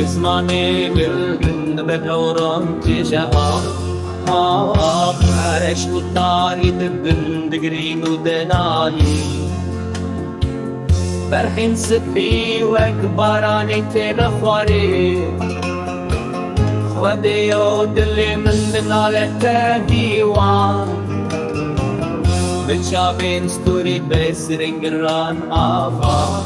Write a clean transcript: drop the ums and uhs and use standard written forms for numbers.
اسمعني بالبن بدوران تشقى عرش وطاري تبن دقرين ودناي برحين سبي وكبراني تنخوري خوديو دلي من دنالك تهديوان بتشابين ستوري بس رنجران آفا